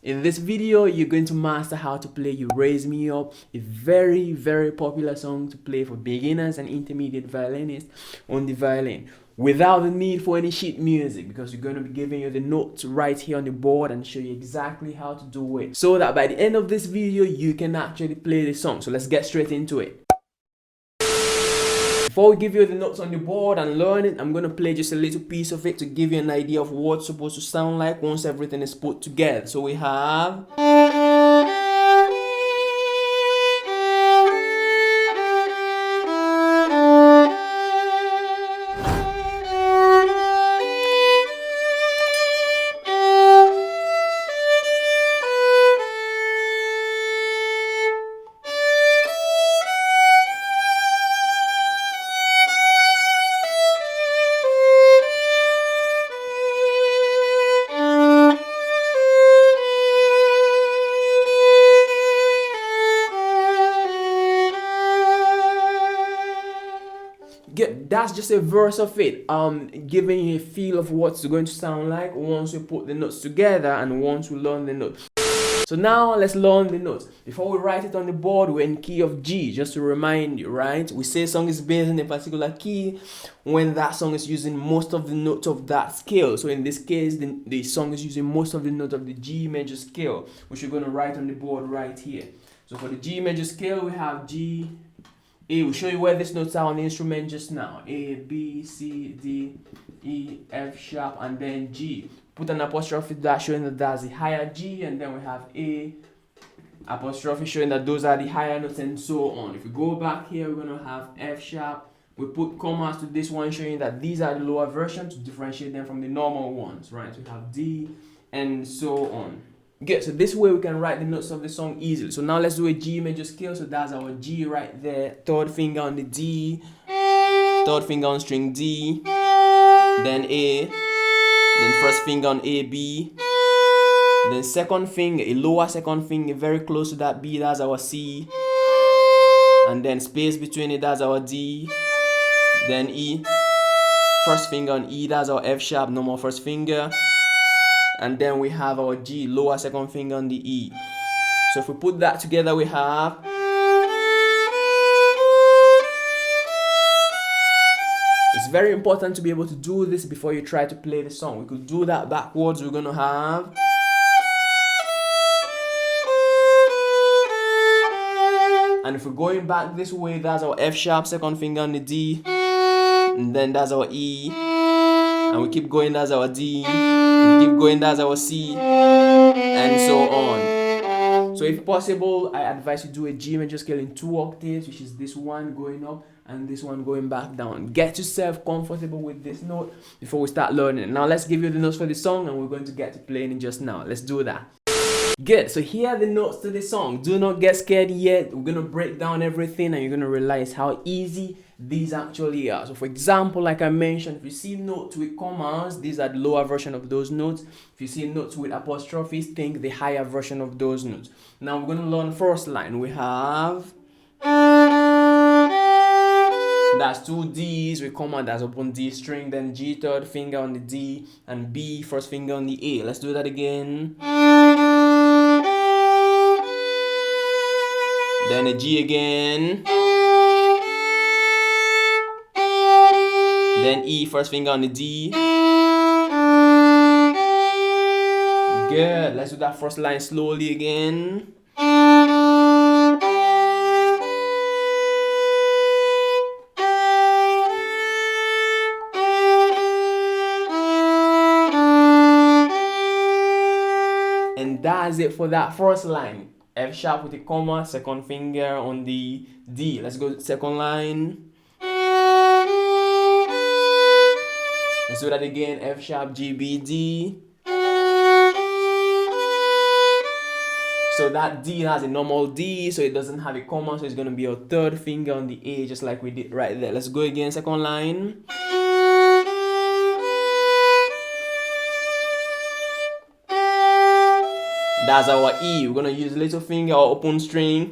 In this video, you're going to master how to play You Raise Me Up, a very, very popular song to play for beginners and intermediate violinists on the violin, without the need for any sheet music, because we're going to be giving you the notes right here on the board and show you exactly how to do it, so that by the end of this video, you can actually play the song. So let's get straight into it. Before we give you the notes on the board and learn it, I'm going to play just a little piece of it to give you an idea of what it's supposed to sound like once everything is put together. So we have... That's just a verse of it, giving you a feel of what's going to sound like once we put the notes together and once we learn the notes. So now let's learn the notes. Before we write it on the board, we're in key of G, just to remind you, right? We say a song is based in a particular key when that song is using most of the notes of that scale. So in this case, the song is using most of the notes of the G major scale, which we're going to write on the board right here. So for the G major scale, we have G, A. We'll show you where these notes are on the instrument just now. A, B, C, D, E, F sharp, and then G. Put an apostrophe that showing that that's the higher G, and then we have A, apostrophe showing that those are the higher notes, and so on. If we go back here, we're going to have F sharp. We put commas to this one showing that these are the lower versions to differentiate them from the normal ones, right? So we have D, and so on. Good, so this way we can write the notes of the song easily. So now let's do a G major scale. So that's our G right there. Third finger on the D. Third finger on string D. Then A. Then first finger on A, B. Then second finger, a lower second finger very close to that B. That's our C. And then space between it, that's our D. Then E. First finger on E, that's our F sharp, no more first finger. And then we have our G, lower second finger on the E. So if we put that together, we have... It's very important to be able to do this before you try to play the song. We could do that backwards. We're going to have... And if we're going back this way, that's our F sharp, second finger on the D. And then that's our E. And we keep going, that's our D. We keep going, that's our C. And so on. So if possible, I advise you do a G major scale in 2 octaves, which is this one going up and this one going back down. Get yourself comfortable with this note before we start learning. Now let's give you the notes for the song, and we're going to get to playing it just now. Let's do that. Good, so here are the notes to the song. Do not get scared yet. We're going to break down everything and you're going to realize how easy these actually are. So for example, like I mentioned, if you see notes with commas, these are the lower version of those notes. If you see notes with apostrophes, think the higher version of those notes. Now we're going to learn first line. We have... That's 2 D's with comma, that's open D string, then G third finger on the D, and B first finger on the A. Let's do that again. Then a G again. Then E first finger on the D. Good. Let's do that first line slowly again. And that's it for that first line. F sharp with a comma, second finger on the D. Let's go to the second line. Let's do that again. F sharp, G, B, D. So that D has a normal D, so it doesn't have a comma, so it's going to be your third finger on the A, just like we did right there. Let's go again, second line. That's our E. We're going to use little finger or open string.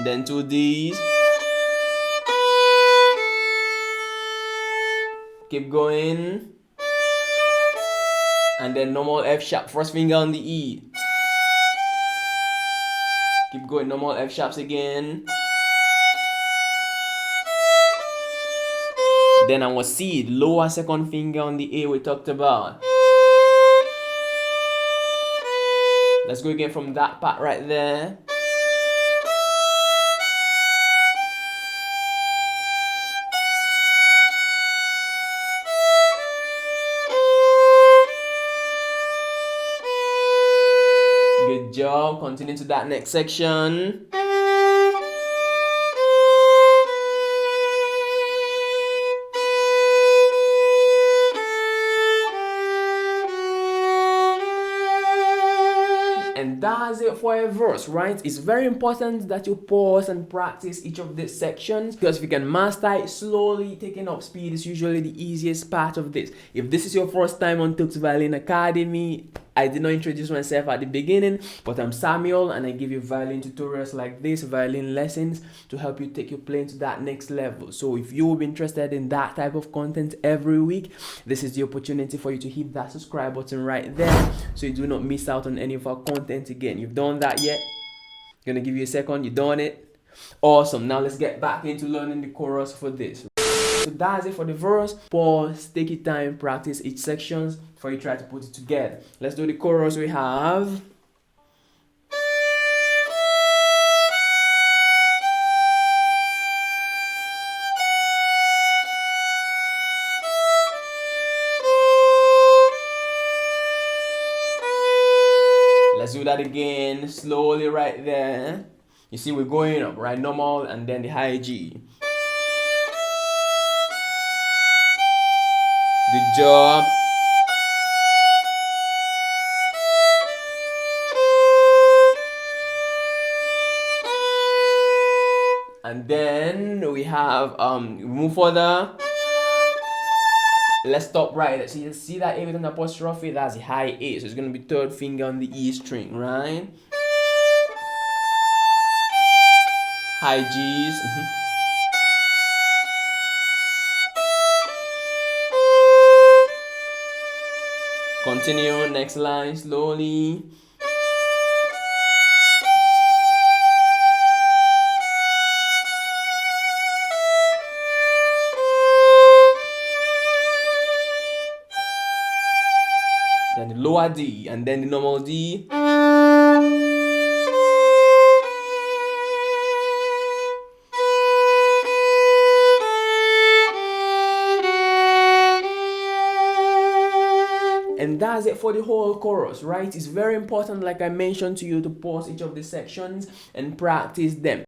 Then 2 D's. Keep going. And then normal F sharp, first finger on the E. Keep going, normal F sharps again. Then our C, lower second finger on the A we talked about. Let's go again from that part right there. Good job. Continue to that next section. And that's it for a verse, right? It's very important that you pause and practice each of these sections, because if you can master it slowly, taking up speed is usually the easiest part of this. If this is your first time on Toks Violin Academy, I did not introduce myself at the beginning, but I'm Samuel and I give you violin tutorials like this, violin lessons, to help you take your playing to that next level. So if you will be interested in that type of content every week, this is the opportunity for you to hit that subscribe button right there so you do not miss out on any of our content again. You've done that yet? I'm gonna give you a second. You done it? Awesome. Now let's get back into learning the chorus for this. So that's it for the verse. Pause, take your time, practice each section before you try to put it together. Let's do the chorus. We have let's do that again, slowly right there. You see we're going up, right? Normal and then the high G. Good job. And then we have move further. Let's stop right there. So you see that A with an apostrophe, that's the high A. So it's gonna be third finger on the E string, right? High G's. Continue, next line slowly. Then the lower D and then the normal D. And that's it for the whole chorus, right? It's very important, like I mentioned to you, to pause each of the sections and practice them.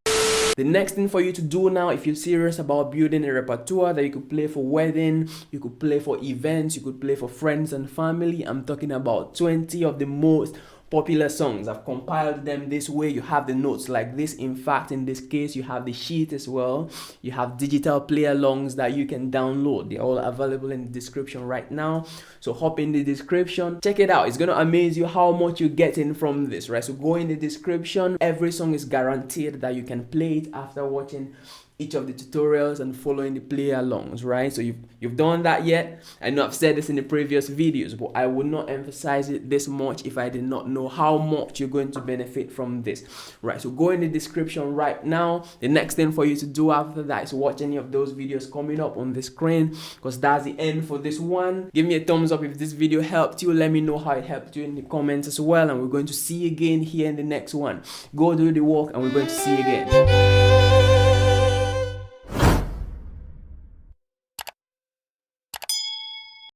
The next thing for you to do now, if you're serious about building a repertoire that you could play for wedding, you could play for events, you could play for friends and family, I'm talking about 20 of the most popular songs. I've compiled them this way. You have the notes like this. In fact, in this case, you have the sheet as well. You have digital play-alongs that you can download. They're all available in the description right now. So hop in the description, check it out. It's gonna amaze you how much you're getting from this, right? So go in the description. Every song is guaranteed that you can play it after watching each of the tutorials and following the play-alongs, right? So you've done that yet? I know I've said this in the previous videos, but I would not emphasize it this much if I did not know how much you're going to benefit from this, right? So go in the description right now. The next thing for you to do after that is watch any of those videos coming up on the screen, because that's the end for this one. Give me a thumbs up if this video helped you. Let me know how it helped you in the comments as well, and we're going to see you again here in the next one. Go do the work and we're going to see you again.